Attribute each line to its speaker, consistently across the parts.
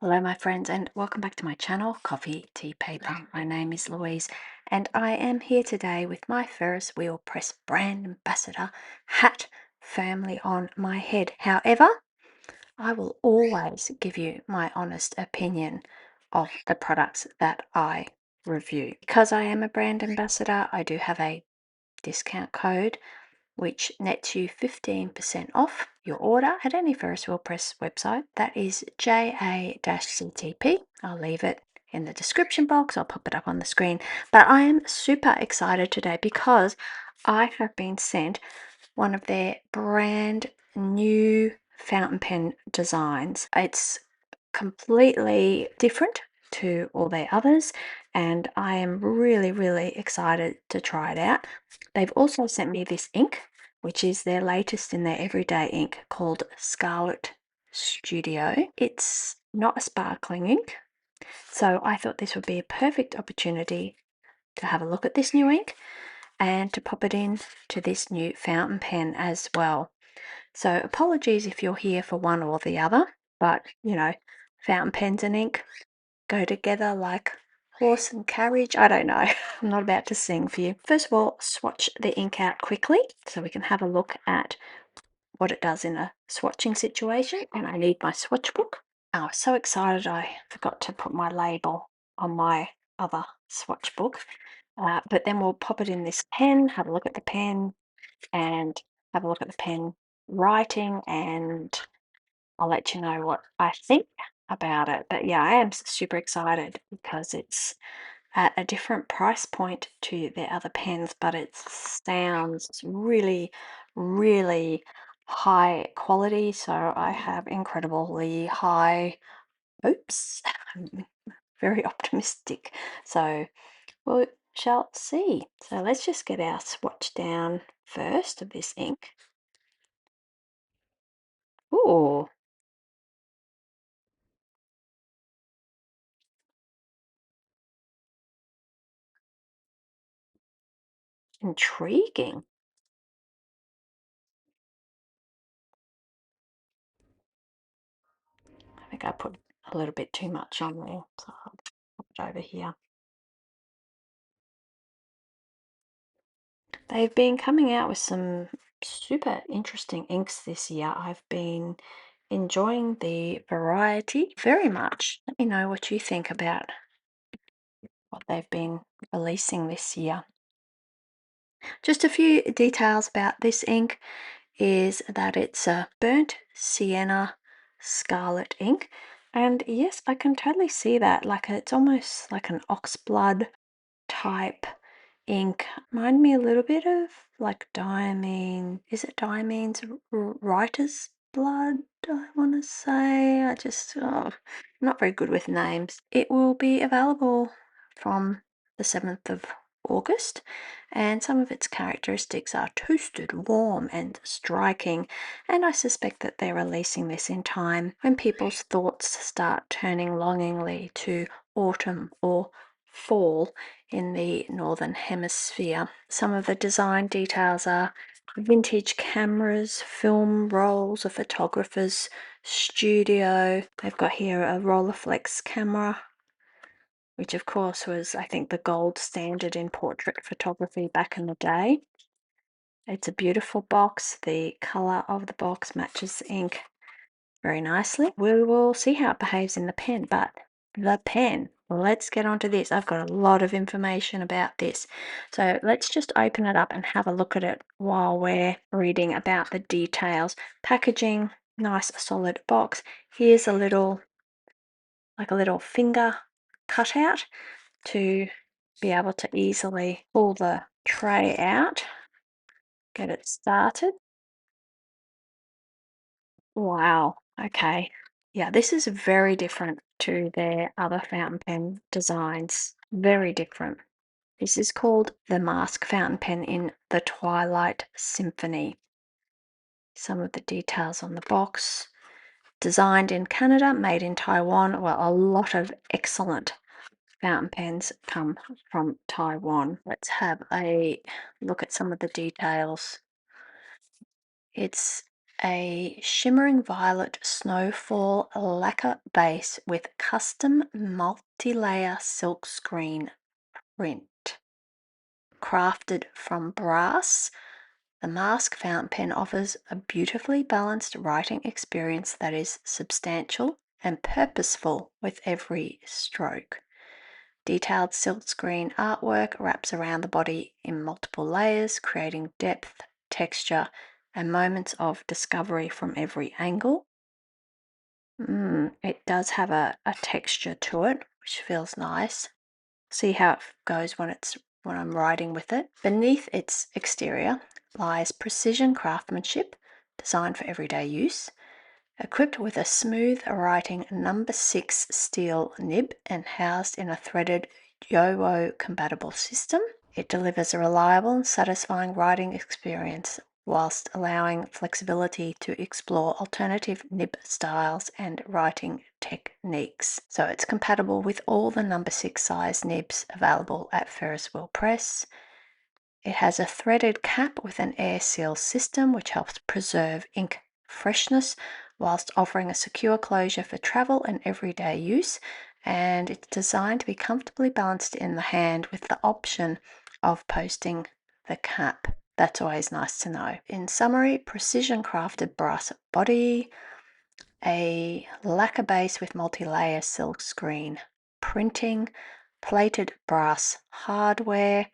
Speaker 1: Hello my friends and welcome back to my channel, Coffee Tea Paper. My name is Louise and I am here today with my Ferris Wheel Press brand ambassador hat firmly on my head. However, I will always give you my honest opinion of the products that I review. Because I am a brand ambassador, I do have a discount code which nets you 15% off your order at any Ferris Wheel Press website. That is JA-CTP. I'll leave it in the description box. I'll pop it up on the screen. But I am super excited today because I have been sent one of their brand new fountain pen designs. It's completely different to all their others and I am really excited to try it out. They've also sent me this ink, which is their latest in their everyday ink called Scarlet Studio. It's not a sparkling ink, so I thought this would be a perfect opportunity to have a look at this new ink and to pop it in to this new fountain pen as well. So apologies if you're here for one or the other, but you know, fountain pens and ink go together like horse and carriage. I don't know. I'm not about to sing for you. First of all, swatch the ink out quickly so we can have a look at what it does in a swatching situation. And I need my swatch book. I was so excited I forgot to put my label on my other swatch book. But then we'll pop it in this pen, have a look at the pen, and have a look at the pen writing, and I'll let you know what I think about it. But yeah, I am super excited because it's at a different price point to their other pens, but it sounds really high quality. So I have incredibly high hopes. I'm very optimistic. So we shall see. So let's just get our swatch down first of this ink. Ooh, intriguing. I think I put a little bit too much on there, so I'll put it over here. They've been coming out with some super interesting inks this year. I've been enjoying the variety very much. Let me know what you think about what they've been releasing this year. Just a few details about this ink is that it's a burnt sienna scarlet ink. And yes, I can totally see that. Like it's almost like an oxblood type ink. Remind me a little bit of like diamine. Is it diamine's writer's blood? I want to say. I'm not very good with names. It will be available from the 7th of August, and some of its characteristics are toasted, warm, and striking. And I suspect that they're releasing this in time when people's thoughts start turning longingly to autumn or fall in the northern hemisphere. Some of the design details are vintage cameras, film rolls, a photographer's studio. They've got here a Rolleiflex camera, which of course was, I think, the gold standard in portrait photography back in the day. It's a beautiful box. The color of the box matches the ink very nicely. We will see how it behaves in the pen, but the pen, let's get on to this. I've got a lot of information about this. So let's just open it up and have a look at it while we're reading about the details. Packaging, nice solid box. Here's a little, like a little finger cutout to be able to easily pull the tray out, get it started. Wow, okay. Yeah, this is very different to their other fountain pen designs. Very different. This is called the Masque fountain pen in the Twilight Symphony. Some of the details on the box. Designed in Canada, made in Taiwan. Well, a lot of excellent fountain pens come from Taiwan. Let's have a look at some of the details. It's a shimmering violet snowfall lacquer base with custom multi-layer silkscreen print. Crafted from brass, the Masque fountain pen offers a beautifully balanced writing experience that is substantial and purposeful with every stroke. Detailed silkscreen artwork wraps around the body in multiple layers, creating depth, texture, and moments of discovery from every angle. It does have a texture to it, which feels nice. See how it goes when I'm writing with it. Beneath its exterior lies precision craftsmanship, designed for everyday use. Equipped with a smooth writing number 6 steel nib and housed in a threaded Yowo compatible system, it delivers a reliable and satisfying writing experience whilst allowing flexibility to explore alternative nib styles and writing techniques. So it's compatible with all the number 6 size nibs available at Ferris Wheel Press. It has a threaded cap with an air seal system which helps preserve ink freshness whilst offering a secure closure for travel and everyday use, and it's designed to be comfortably balanced in the hand with the option of posting the cap. That's always nice to know. In summary, precision crafted brass body, a lacquer base with multi-layer silkscreen printing, plated brass hardware,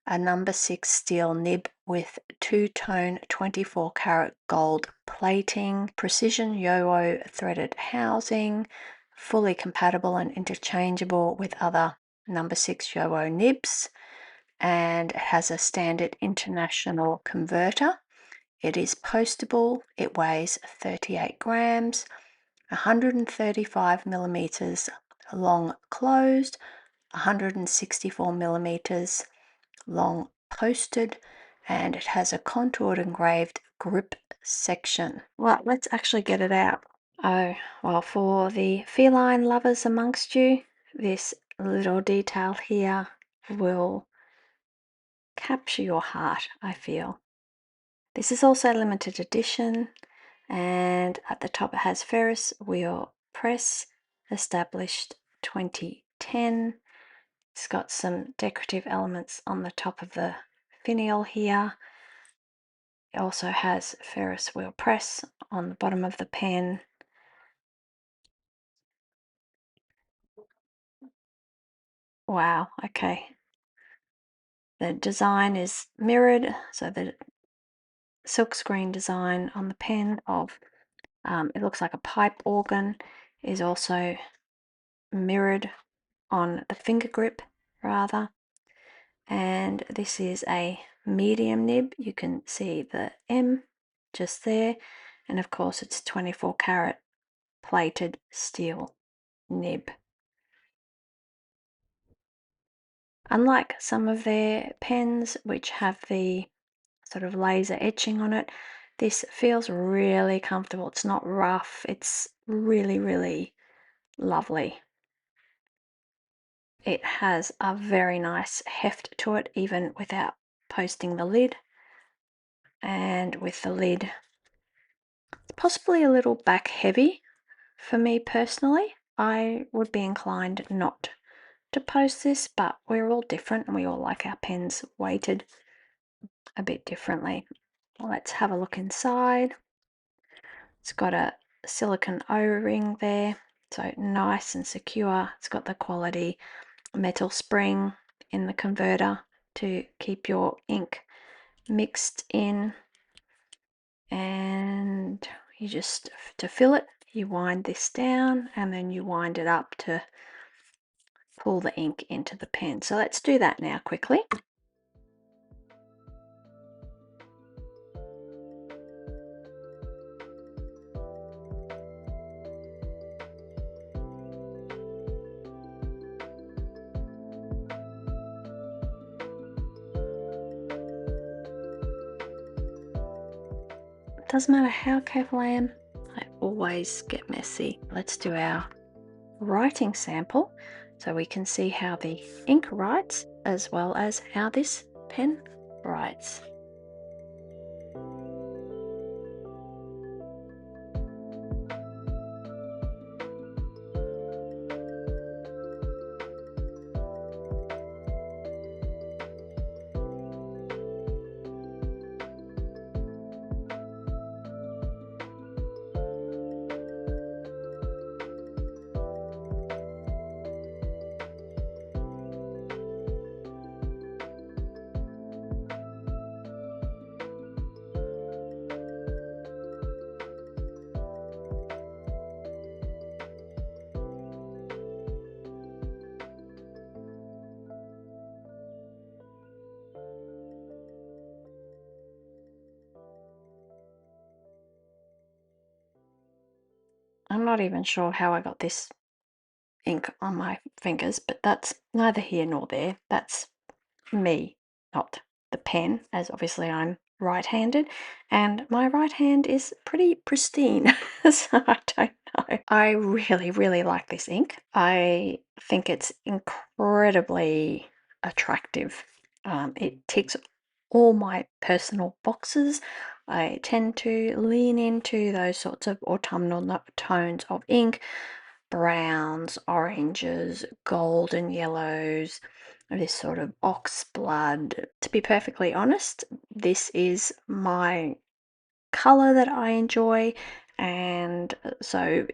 Speaker 1: a number 6 steel nib with two-tone 24-karat gold plating, precision Yowo threaded housing, fully compatible and interchangeable with other number 6 Yowo nibs, and it has a standard international converter. It is postable, it weighs 38 grams, 135 millimeters long closed, 164 millimeters long posted, and it has a contoured engraved grip section. Well, let's actually get it out. Oh, well, for the feline lovers amongst you, this little detail here will capture your heart, I feel. This is also limited edition, and at the top it has Ferris Wheel Press, established 2010. It's got some decorative elements on the top of the finial here. It also has Ferris Wheel Press on the bottom of the pen. Wow, okay. The design is mirrored, so the silkscreen design on the pen of it looks like a pipe organ is also mirrored on the finger grip rather. And this is a medium nib. You can see the M just there, and of course it's 24 karat plated steel nib. Unlike some of their pens which have the sort of laser etching on it, this feels really comfortable. It's not rough, it's really, really lovely. It has a very nice heft to it even without posting the lid, and with the lid it's possibly a little back heavy for me personally. I would be inclined not to post this, but we're all different and we all like our pens weighted a bit differently. Let's have a look inside. It's got a silicone O-ring there, so nice and secure. It's got the quality metal spring in the converter to keep your ink mixed in, and you just, to fill it, you wind this down and then you wind it up to pull the ink into the pen. So let's do that now quickly. Doesn't matter how careful I am, I always get messy. Let's do our writing sample so we can see how the ink writes as well as how this pen writes. I'm not even sure how I got this ink on my fingers, but that's neither here nor there. That's me, not the pen, as obviously I'm right-handed, and my right hand is pretty pristine, so I don't know. I really, really like this ink. I think it's incredibly attractive. It ticks all my personal boxes. I tend to lean into those sorts of autumnal tones of ink, browns, oranges, golden yellows, this sort of ox blood. To be perfectly honest, this is my color that I enjoy, and so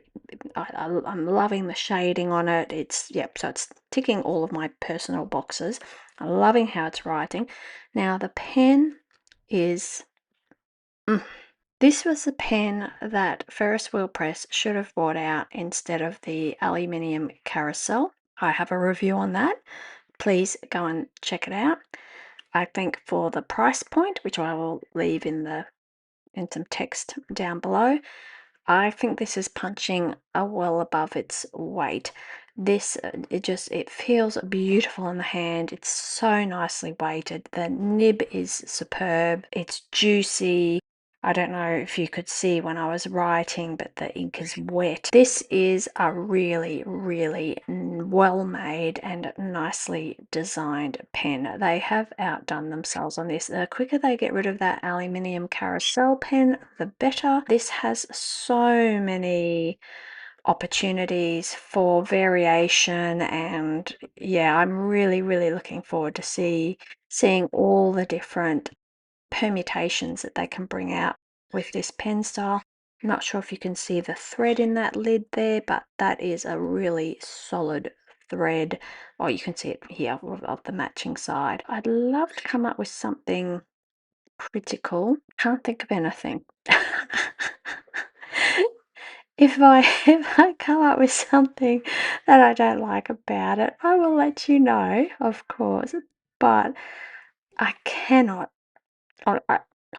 Speaker 1: I'm loving the shading on it. It's, yep, so it's ticking all of my personal boxes. I'm loving how it's writing. Now the pen is this was the pen that Ferris Wheel Press should have brought out instead of the aluminium carousel. I have a review on that. Please go and check it out. I think for the price point, which I will leave in some text down below, I think this is punching well above its weight. This it feels beautiful in the hand. It's so nicely weighted. The nib is superb. It's juicy. I don't know if you could see when I was writing, but the ink is wet. This is a really, really well made and nicely designed pen. They have outdone themselves on this. The quicker they get rid of that aluminium carousel pen, the better. This has so many opportunities for variation, and yeah, I'm really, really looking forward to seeing all the different permutations that they can bring out with this pen style. I'm not sure if you can see the thread in that lid there, but that is a really solid thread. Oh, you can see it here of the matching side. I'd love to come up with something critical. Can't think of anything. If I come up with something that I don't like about it, I will let you know, of course. But I cannot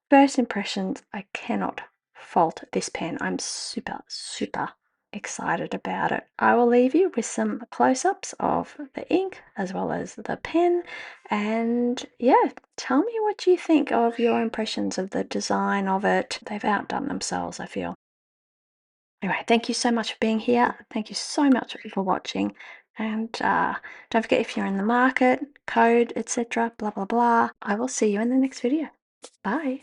Speaker 1: first impressions, I cannot fault this pen. I'm super, super excited about it. I will leave you with some close-ups of the ink as well as the pen, and yeah, tell me what you think of your impressions of the design of it. They've outdone themselves, I feel. Anyway, thank you so much for being here. Thank you so much for watching. And don't forget, if you're in the market, code, etc., blah, blah, blah, I will see you in the next video. Bye.